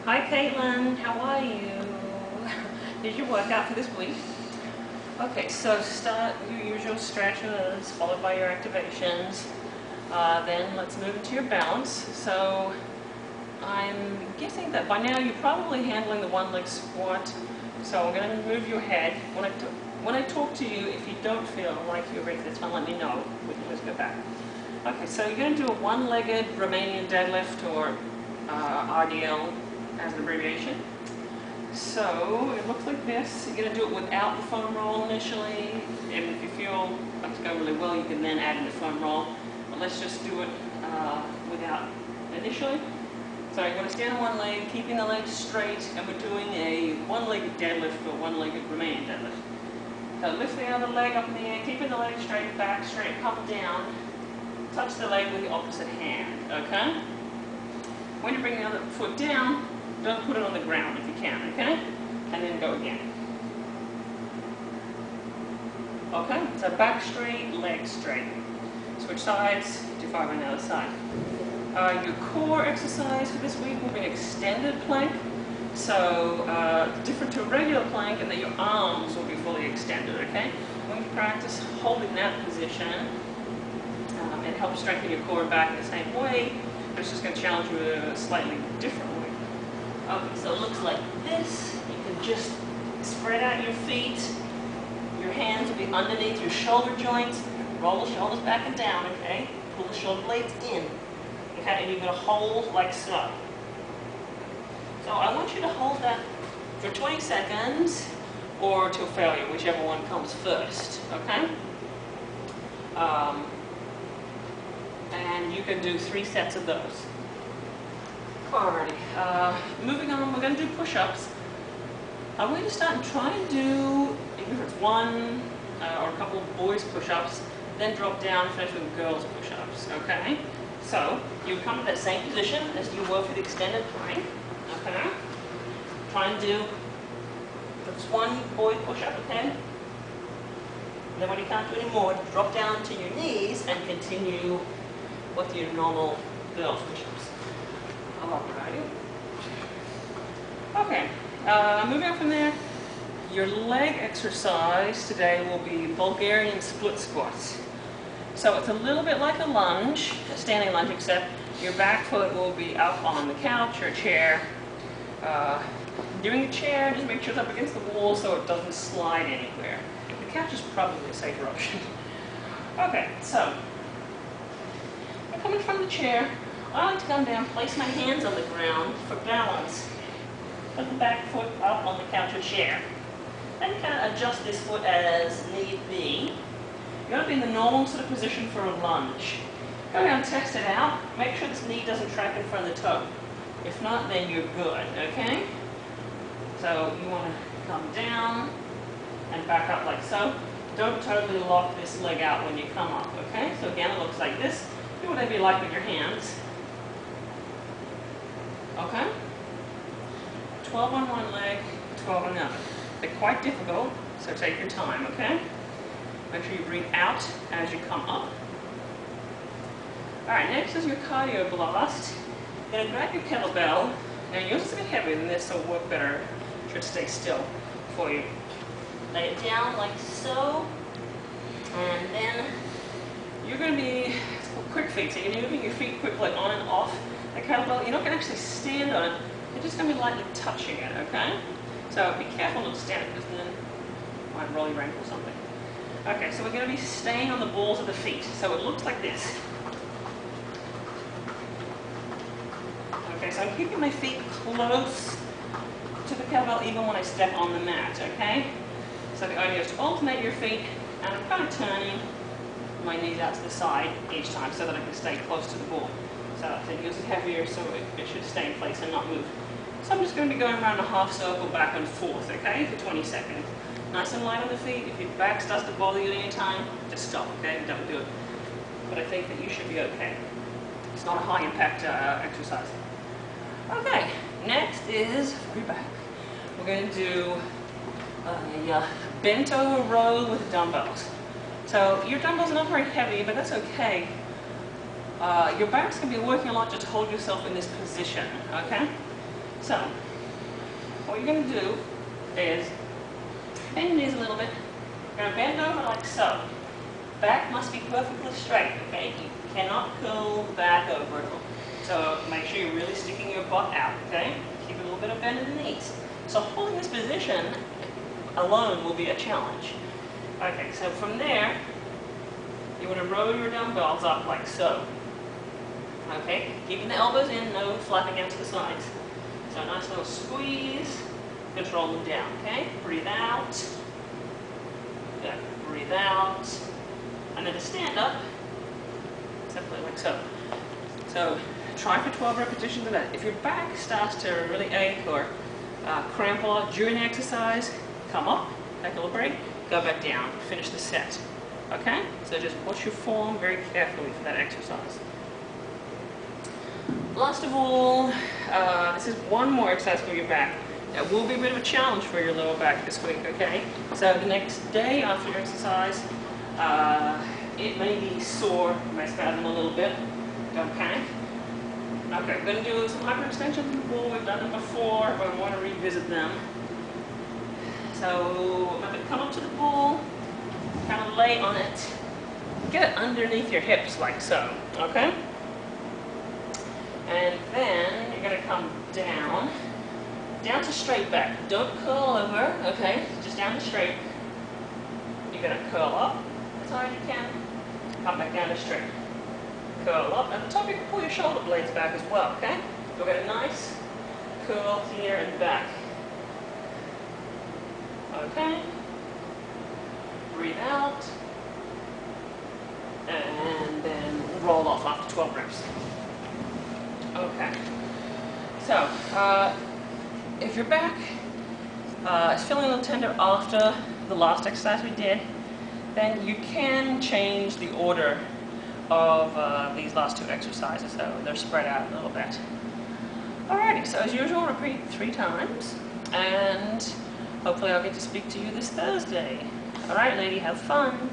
Hi Caitlin, how are you? Did your workout for this week? Okay, so start your usual stretches followed by your activations. Then let's move into your balance. So I'm guessing that by now you're probably handling the one leg squat. So I'm going to move your head. When I talk to you, if you don't feel like you're ready, that's fine, let me know. We can just go back. Okay, so you're going to do a one-legged Romanian deadlift, or RDL as an abbreviation. So it looks like this. You're going to do it without the foam roll initially, and if you feel like it's going really well, you can then add in the foam roll. But let's just do it without initially. So you're going to stand on one leg, keeping the legs straight, and we're doing a one-legged deadlift or one-legged Romanian deadlift. So lift the other leg up in the air, keeping the leg straight, back straight, come down, touch the leg with the opposite hand, okay? When you bring the other foot down, don't put it on the ground if you can, okay? And then go again. Okay, so back straight, leg straight. Switch sides, do 5 on the other side. Your core exercise for this week will be an extended plank. So different to a regular plank in that your arms will be fully extended, okay? When you practice holding that position, it helps strengthen your core back in the same way, but it's just going to challenge you in a slightly different way. Okay, so it looks like this. You can just spread out your feet. Your hands will be underneath your shoulder joints. Roll the shoulders back and down, okay? Pull the shoulder blades in. Okay, and you're going to hold like so. So I want you to hold that for 20 seconds or till failure, whichever one comes first, okay? And you can do 3 sets of those. Alrighty, moving on, we're going to do push-ups. I'm going to start and try and do, even if it's one or a couple of boys push-ups, then drop down and finish with girls push-ups, okay? So, you come to that same position as you were for the extended plank, okay? Try and do just one boy push-up, okay? Then when you can't do any more, drop down to your knees and continue with your normal girls push-ups. Alrighty. Okay, moving on from there, your leg exercise today will be Bulgarian split squats. So it's a little bit like a lunge, a standing lunge, except your back foot will be up on the couch or chair. Doing a chair, just make sure it's up against the wall so it doesn't slide anywhere. The couch is probably a safer option. Okay, so I'm coming from the chair. I like to come down, place my hands on the ground for balance. Put the back foot up on the couch or chair. Then kind of adjust this foot as need be. You're going to be in the normal sort of position for a lunge. Go down, test it out. Make sure this knee doesn't track in front of the toe. If not, then you're good, okay? So you want to come down and back up like so. Don't totally lock this leg out when you come up, okay? So again, it looks like this. Do whatever you like with your hands. Okay? 12 on one leg, 12 on the other. They're quite difficult, so take your time, okay? Make sure you breathe out as you come up. Alright, next is your cardio blast. You're going to grab your kettlebell. Now yours is a bit heavier than this, so it'll work better. It should stay still for you. Lay it down like so. And then you're going to be quick feet. So you're moving your feet quickly on and off the kettlebell. You're not going to actually stand on it. You're just going to be lightly touching it, okay? So be careful not to stand it, because then you might roll your ankle or something. Okay, so we're going to be staying on the balls of the feet. So it looks like this. Okay, so I'm keeping my feet close to the kettlebell even when I step on the mat, okay? So the idea is to alternate your feet, and I'm kind of turning my knees out to the side each time so that I can stay close to the ball. So yours is heavier, so it should stay in place and not move. So I'm just going to be going around a half circle back and forth, okay, for 20 seconds. Nice and light on the feet. If your back starts to bother you at any time, just stop, okay? Don't do it. But I think that you should be okay. It's not a high impact exercise. Okay, next is free back. We're going to do a bent over row with dumbbells. So your dumbbells are not very heavy, but that's okay. Your back's going to be working a lot just to hold yourself in this position, okay? So, what you're going to do is bend your knees a little bit. You're going to bend over like so. Back must be perfectly straight, okay? You cannot curl the back over at all. So make sure you're really sticking your butt out, okay? Keep a little bit of bend in the knees. So holding this position alone will be a challenge. Okay, so from there, you want to roll your dumbbells up like so. Okay, keeping the elbows in, no flapping out to the sides. So a nice little squeeze, control them down, okay? Breathe out. Good, breathe out. And then to stand up, simply like so. So try for 12 repetitions of that. If your back starts to really ache or cramp a lot during the exercise, come up, take a little break, go back down, finish the set. Okay? So just watch your form very carefully for that exercise. Last of all, this is one more exercise for your back. That will be a bit of a challenge for your lower back this week, okay? So the next day after your exercise, it may be sore, you may spasm a little bit. Don't panic. Okay, we're going to do some hyperextensions in the pool. We've done them before, but I want to revisit them. So I'm going to come up to the pool, kind of lay on it, get it underneath your hips like so, okay? And then you're going to come down to straight back. Don't curl over, okay? Just down to straight. You're going to curl up as hard as you can, come back down to straight. Curl up. At the top you can pull your shoulder blades back as well, okay? You'll get a nice curl here and back. Okay? Breathe out. And then roll off after 12 reps. Okay. So, if your back is feeling a little tender after the last exercise we did, then you can change the order of these last two exercises, so they're spread out a little bit. Alrighty, so as usual, repeat 3 times, and hopefully I'll get to speak to you this Thursday. Alright, lady, have fun.